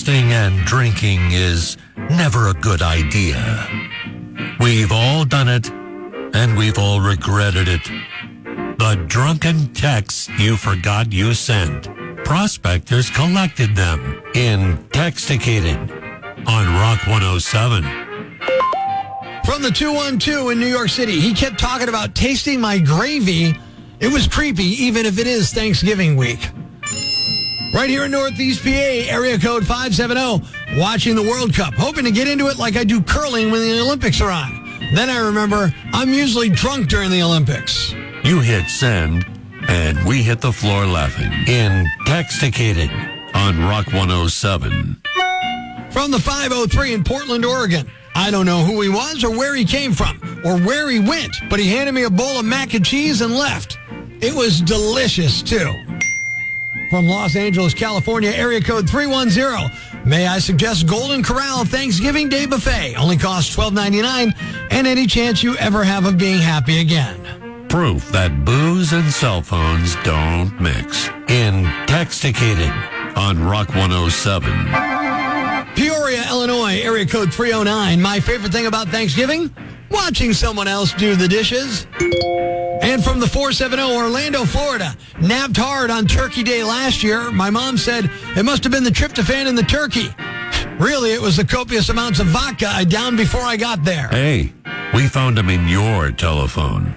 Texting and drinking is never a good idea. We've all done it, and we've all regretted it. The drunken texts you forgot you sent. Prospectors collected them in Texticated on Rock 107. From the 212 in New York City, he kept talking about tasting my gravy. It was creepy, even if it is Thanksgiving week. Right here in Northeast PA, area code 570, watching the World Cup, hoping to get into it like I do curling when the Olympics are on. Then I remember I'm usually drunk during the Olympics. You hit send, and we hit the floor laughing in Texticated on Rock 107. From the 503 in Portland, Oregon. I don't know who he was or where he came from or where he went, but he handed me a bowl of mac and cheese and left. It was delicious, too. From Los Angeles, California, area code 310. May I suggest Golden Corral Thanksgiving Day Buffet? Only costs $12.99, and any chance you ever have of being happy again. Proof that booze and cell phones don't mix in Texticated on Rock 107. Peoria, Illinois, area code 309. My favorite thing about Thanksgiving? Watching someone else do the dishes. And from the 470, Orlando, Florida. Napped hard on Turkey Day last year. My mom said it must have been the tryptophan in the turkey. Really, it was the copious amounts of vodka I downed before I got there. Hey, we found him in your telephone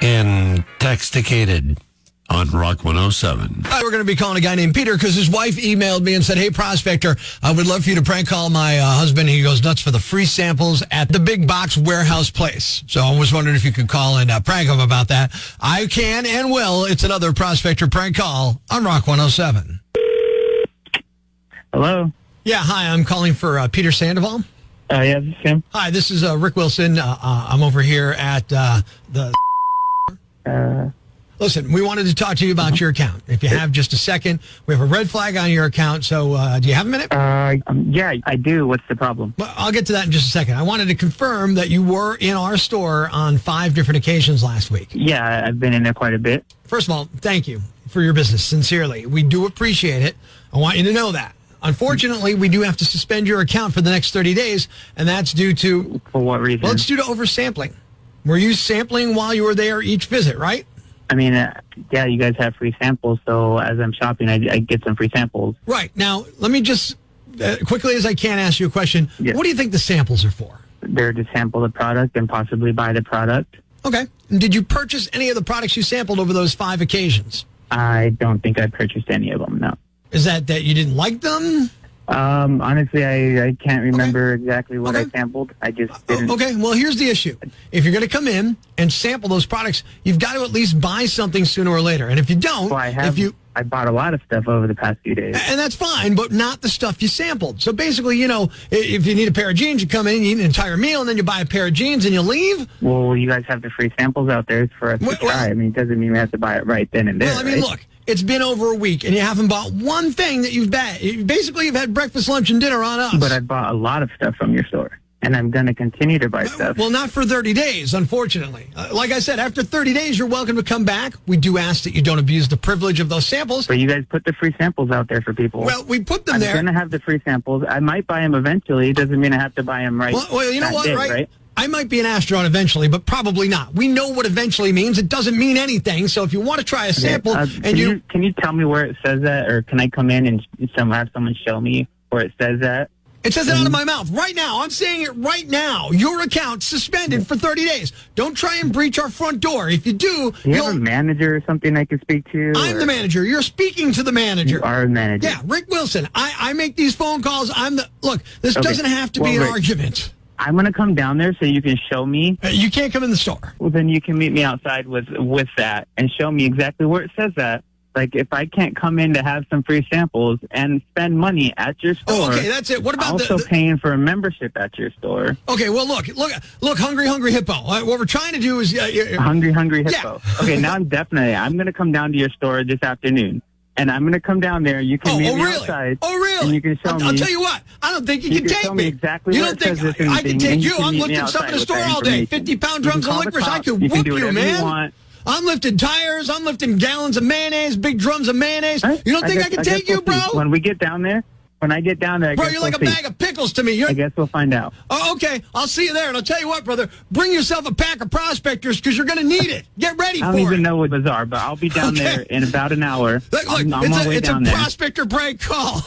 in Texticated on Rock 107. We're going to be calling a guy named Peter because his wife emailed me and said, hey, Prospector, I would love for you to prank call my husband. He goes nuts for the free samples at the big box warehouse place. So I was wondering if you could call and prank him about that. I can and will. It's another Prospector prank call on Rock 107. Hello? Yeah, hi. I'm calling for Peter Sandoval. Yeah, this is him. Hi, this is Rick Wilson. I'm over here at the... Listen, we wanted to talk to you about your account. If you have just a second, we have a red flag on your account. So do you have a minute? Yeah, I do. What's the problem? Well, I'll get to that in just a second. I wanted to confirm that you were in our store on 5 different occasions last week. Yeah, I've been in there quite a bit. First of all, thank you for your business. Sincerely. We do appreciate it. I want you to know that. Unfortunately, we do have to suspend your account for the next 30 days, and that's due to... For what reason? Well, it's due to oversampling. Were you sampling while you were there each visit, right? I mean, yeah, you guys have free samples, so as I'm shopping, I get some free samples. Right. Now, let me just, quickly as I can, ask you a question. Yes. What do you think the samples are for? They're to sample the product and possibly buy the product. Okay. And did you purchase any of the products you sampled over those 5 occasions? I don't think I purchased any of them, no. Is that you didn't like them? Honestly, I can't remember exactly what I sampled. I just didn't. Okay, well, here's the issue. If you're going to come in and sample those products, you've got to at least buy something sooner or later. And if you don't, well, I bought a lot of stuff over the past few days. And that's fine, but not the stuff you sampled. So basically, if you need a pair of jeans, you come in, you eat an entire meal, and then you buy a pair of jeans and you leave. Well, you guys have the free samples out there for us to try. I mean, it doesn't mean we have to buy it right then and there. Well, I mean, look. It's been over a week, and you haven't bought one thing that you've bought. Basically, you've had breakfast, lunch, and dinner on us. But I bought a lot of stuff from your store, and I'm going to continue to buy stuff. Well, not for 30 days, unfortunately. Like I said, after 30 days, you're welcome to come back. We do ask that you don't abuse the privilege of those samples. But you guys put the free samples out there for people. Well, we put them there. I'm going to have the free samples. I might buy them eventually. It doesn't mean I have to buy them right. Well, you know what, right? I might be an astronaut eventually, but probably not. We know what eventually means. It doesn't mean anything. So if you want to try a sample, can you tell me where it says that, or can I come in and have someone show me where it says that? It says it out of my mouth right now. I'm saying it right now. Your account suspended for 30 days. Don't try and breach our front door. If you do, you have a manager or something I can speak to? I'm the manager. You're speaking to the manager. You are a manager. Yeah, Rick Wilson. I make these phone calls. Look, this doesn't have to be an argument. I'm going to come down there so you can show me. You can't come in the store. Well, then you can meet me outside with that and show me exactly where it says that. Like, if I can't come in to have some free samples and spend money at your store. Okay, that's it. What about also paying for a membership at your store? Okay, well, look, Hungry Hippo. What we're trying to do is... Hungry Hippo. Yeah. Okay, now I'm going to come down to your store this afternoon. And I'm going to come down there. You can meet me outside. Oh, really? And you can show me. I'll tell you what. I don't think you can take show me exactly where it says this I can take you. I'm lifting lifting stuff in the store all day. 50-pound drums of licorice. I could whoop you, man. I'm lifting tires. I'm lifting gallons of mayonnaise, big drums of mayonnaise. You don't think I can take you, bro? When we get down there, When I get down there, I Bro, guess you're we'll like a see. bag of pickles to me. I guess we'll find out. Oh, okay. I'll see you there. And I'll tell you what, brother. Bring yourself a pack of Prospectors because you're going to need it. Get ready for it. I don't even know what those are, but I'll be down there in about an hour. Look, I'm on my way it's down a there. Prospector prank call.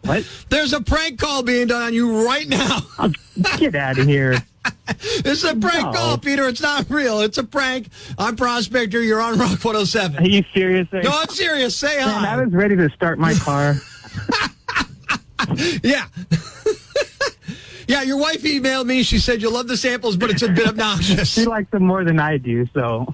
What? There's a prank call being done on you right now. Get out of here. It's a prank call, Peter. It's not real. It's a prank. I'm Prospector. You're on Rock 107. Are you serious? No, I'm serious. Say hi. Man, I was ready to start my car. Yeah. Yeah, your wife emailed me. She said you love the samples, but it's a bit obnoxious. She likes them more than I do, so.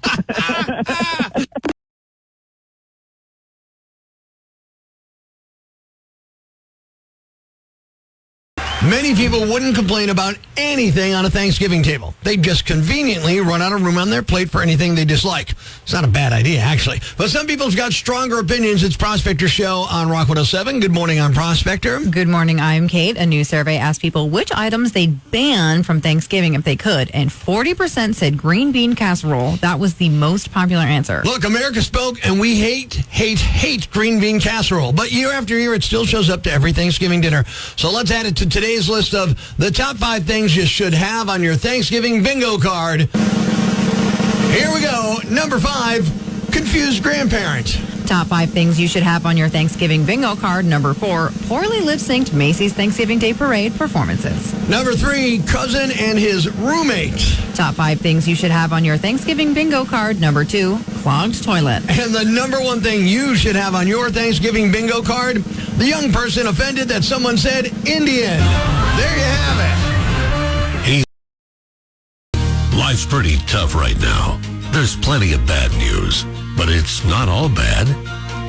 Many people wouldn't complain about anything on a Thanksgiving table. They just conveniently run out of room on their plate for anything they dislike. It's not a bad idea, actually. But some people's got stronger opinions. It's Prospector Show on Rock 107. Good morning, I'm Prospector. Good morning, I'm Kate. A new survey asked people which items they'd ban from Thanksgiving if they could, and 40% said green bean casserole. That was the most popular answer. Look, America spoke, and we hate green bean casserole. But year after year, it still shows up to every Thanksgiving dinner. So let's add it to today's list of the top 5 things you should have on your Thanksgiving bingo card. Here we go. Number 5, confused grandparent. Top 5 things you should have on your Thanksgiving bingo card. Number 4, poorly lip-synced Macy's Thanksgiving Day Parade performances. Number 3, cousin and his roommate. Top 5 things you should have on your Thanksgiving bingo card. Number 2, clogged toilet. And the number 1 thing you should have on your Thanksgiving bingo card, the young person offended that someone said Indian. There you have it. Life's pretty tough right now. There's plenty of bad news, but it's not all bad.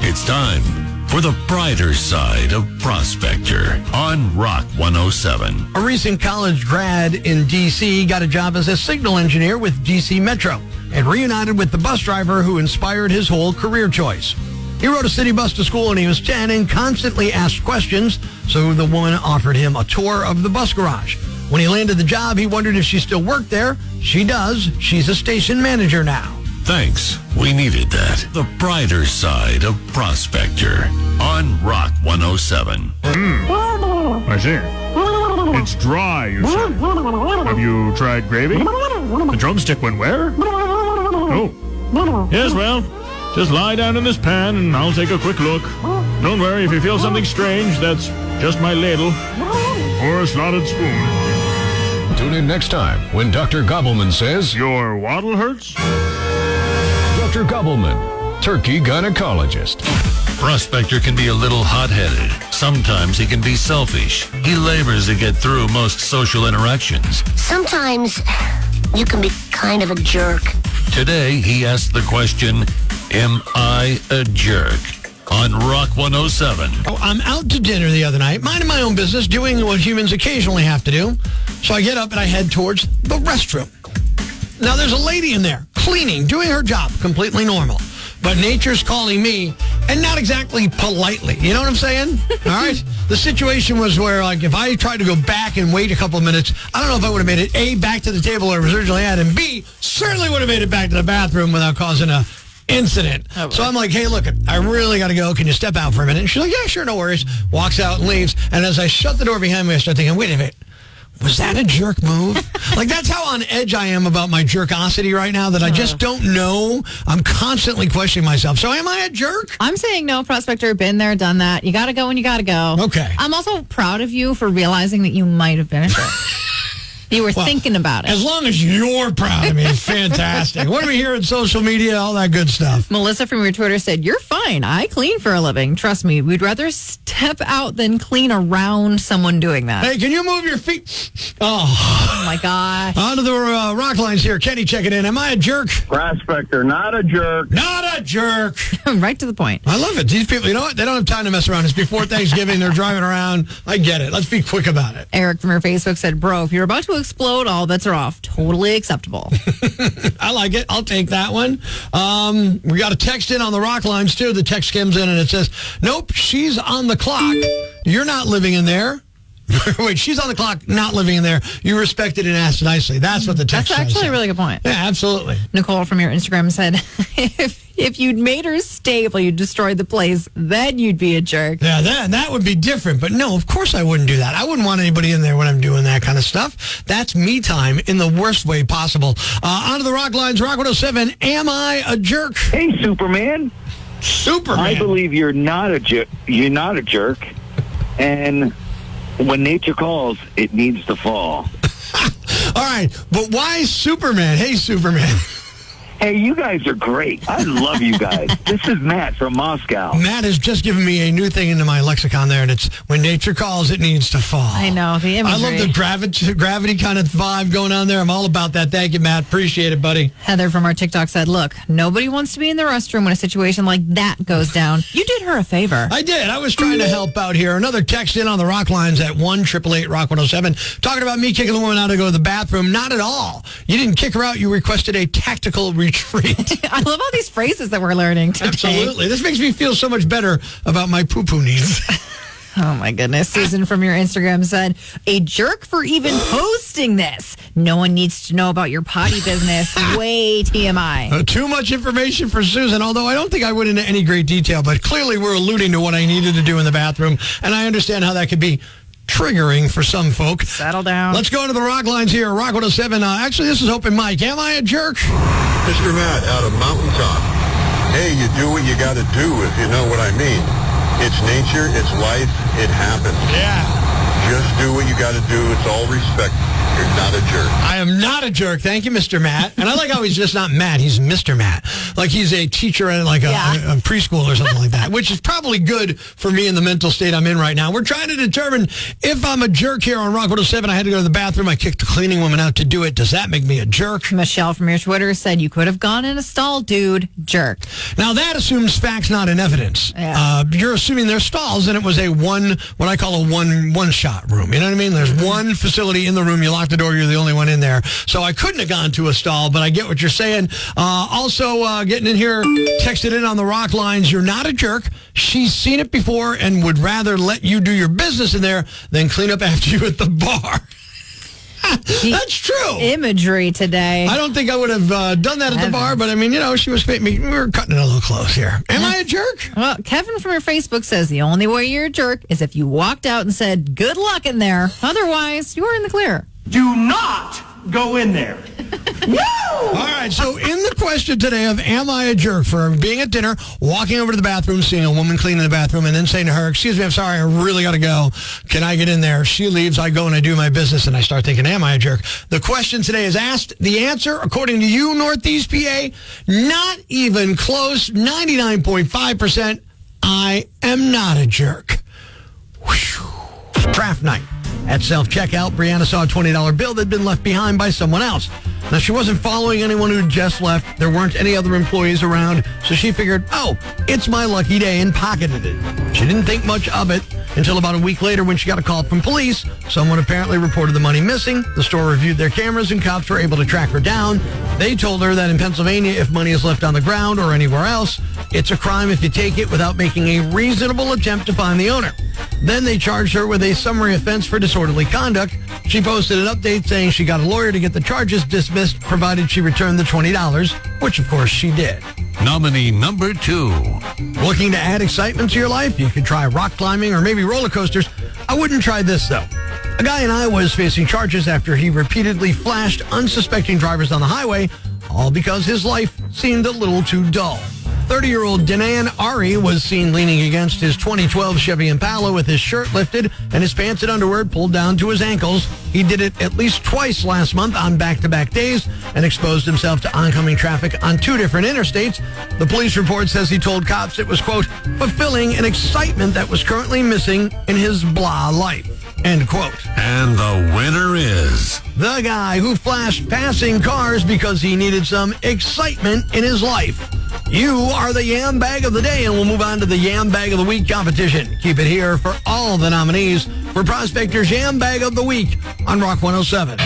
It's time for the brighter side of Prospector on Rock 107. A recent college grad in D.C. got a job as a signal engineer with D.C. Metro and reunited with the bus driver who inspired his whole career choice. He rode a city bus to school when he was 10 and constantly asked questions, so the woman offered him a tour of the bus garage. When he landed the job, he wondered if she still worked there. She does. She's a station manager now. Thanks. We needed that. The brighter side of Prospector on Rock 107. I see. It's dry, you say. Have you tried gravy? The drumstick went where? Oh. Yes, well, just lie down in this pan and I'll take a quick look. Don't worry, if you feel something strange, that's just my ladle. Or a slotted spoon. Tune in next time when Dr. Gobbleman says, Your waddle hurts? Dr. Gobbleman, turkey gynecologist. Prospector can be a little hot-headed. Sometimes he can be selfish. He labors to get through most social interactions. Sometimes you can be kind of a jerk. Today, he asked the question, am I a jerk? On Rock 107. Oh, I'm out to dinner the other night, minding my own business, doing what humans occasionally have to do. So I get up and I head towards the restroom. Now, there's a lady in there, cleaning, doing her job, completely normal. But nature's calling me, and not exactly politely. You know what I'm saying? All right? The situation was where, like, if I tried to go back and wait a couple of minutes, I don't know if I would have made it, A, back to the table where it was originally at, and B, certainly would have made it back to the bathroom without causing a incident. Oh, so I'm like, hey, look, I really got to go. Can you step out for a minute? And she's like, yeah, sure, no worries. Walks out and leaves. And as I shut the door behind me, I start thinking, wait a minute. Was that a jerk move? Like, that's how on edge I am about my jerkosity right now, that I just don't know. I'm constantly questioning myself. So am I a jerk? I'm saying no, Prospector. Been there, done that. You got to go when you got to go. Okay. I'm also proud of you for realizing that you might have been a jerk. You were thinking about it. As long as you're proud of me, it's fantastic. What do we hear on social media? All that good stuff. Melissa from your Twitter said, you're fine. I clean for a living. Trust me, we'd rather step out than clean around someone doing that. Hey, can you move your feet? Oh my gosh. On to the rock lines here. Kenny checking in. Am I a jerk? Prospector, not a jerk. Not a jerk. Right to the point. I love it. These people, you know what? They don't have time to mess around. It's before Thanksgiving. They're driving around. I get it. Let's be quick about it. Eric from your Facebook said, bro, if you're about to explode, all bets are off. Totally acceptable. I like it. I'll take that one. We got a text in on the rock lines, too. The text comes in and it says, nope, she's on the clock. You're not living in there. Wait, she's on the clock, not living in there. You respected and asked nicely. That's what the text That's actually says. a really good point. Yeah, absolutely. Nicole from your Instagram said, if you'd made her stable, you'd destroyed the place, then you'd be a jerk. Yeah, that would be different. But no, of course I wouldn't do that. I wouldn't want anybody in there when I'm doing that kind of stuff. That's me time in the worst way possible. Onto the Rock Lines, Rock 107. Am I a jerk? Hey, Superman. Superman. I believe you're not a jerk. You're not a jerk. And when nature calls, it needs to fall. All right, but why Superman? Hey, Superman. Hey, you guys are great. I love you guys. This is Matt from Moscow. Matt has just given me a new thing into my lexicon there, and it's when nature calls, it needs to fall. I know, the imagery. I love the gravity kind of vibe going on there. I'm all about that. Thank you, Matt. Appreciate it, buddy. Heather from our TikTok said, look, nobody wants to be in the restroom when a situation like that goes down. You did her a favor. I did. I was trying to help out here. Another text in on the Rock Lines at 1-888-ROCK-107. Talking about me kicking the woman out to go to the bathroom. Not at all. You didn't kick her out. You requested a tactical retreat. I love all these phrases that we're learning today. Absolutely. This makes me feel so much better about my poo-poo needs. Oh, my goodness. Susan from your Instagram said, a jerk for even posting this. No one needs to know about your potty business. Way TMI. Too much information for Susan, although I don't think I went into any great detail, but clearly we're alluding to what I needed to do in the bathroom, and I understand how that could be triggering for some folk. Settle down. Let's go to the Rock Lines here. Rock 107. Actually, this is open mic. Am I a jerk? Mr. Matt out of Mountaintop. Hey, you do what you got to do, if you know what I mean. It's nature, it's life, it happens. Yeah. Just do what you got to do. It's all respect. You're not a jerk. I am not a jerk. Thank you, Mr. Matt. And I like how he's just not Matt. He's Mr. Matt. Like he's a teacher at like a preschool or something like that, which is probably good for me in the mental state I'm in right now. We're trying to determine if I'm a jerk here on Rock 107. I had to go to the bathroom. I kicked the cleaning woman out to do it. Does that make me a jerk? Michelle from your Twitter said, you could have gone in a stall, dude. Jerk. Now, that assumes facts, not in evidence. Yeah. You're assuming there's stalls, and it was what I call a one-shot room. You know what I mean? There's one facility in the room. You lock the door, you're the only one in there. So I couldn't have gone to a stall, but I get what you're saying. Also, getting in here, texted in on the Rock Lines, you're not a jerk. She's seen it before and would rather let you do your business in there than clean up after you at the bar. That's true. Imagery today. I don't think I would have done that at the bar, but I mean, she was we were cutting it a little close here. Am I a jerk? Well, Kevin from your Facebook says the only way you're a jerk is if you walked out and said, good luck in there. Otherwise, you're in the clear. Do not go in there. All right, so in the question today of am I a jerk for being at dinner, walking over to the bathroom, seeing a woman cleaning the bathroom, and then saying to her, excuse me, I'm sorry, I really got to go. Can I get in there? She leaves, I go and I do my business, and I start thinking, am I a jerk? The question today is asked. The answer, according to you, Northeast PA, not even close, 99.5%, I am not a jerk. Whew. Draft night. At self-checkout, Brianna saw a $20 bill that had been left behind by someone else. Now, she wasn't following anyone who had just left. There weren't any other employees around, so she figured, it's my lucky day, and pocketed it. She didn't think much of it until about a week later when she got a call from police. Someone apparently reported the money missing. The store reviewed their cameras, and cops were able to track her down. They told her that in Pennsylvania, if money is left on the ground or anywhere else, it's a crime if you take it without making a reasonable attempt to find the owner. Then they charged her with a summary offense for disorderly conduct. She posted an update saying she got a lawyer to get the charges dismissed, provided she returned the $20, which of course she did. Nominee number 2. Looking to add excitement to your life? You could try rock climbing or maybe roller coasters. I wouldn't try this, though. A guy in Iowa is facing charges after he repeatedly flashed unsuspecting drivers on the highway, all because his life seemed a little too dull. 30-year-old Dinan Ari was seen leaning against his 2012 Chevy Impala with his shirt lifted and his pants and underwear pulled down to his ankles. He did it at least twice last month on back-to-back days and exposed himself to oncoming traffic on 2 different interstates. The police report says he told cops it was, quote, fulfilling an excitement that was currently missing in his blah life, end quote. And the winner is the guy who flashed passing cars because he needed some excitement in his life. You are the Yam Bag of the Day, and we'll move on to the Yam Bag of the Week competition. Keep it here for all the nominees for Prospector's Yam Bag of the Week on Rock 107.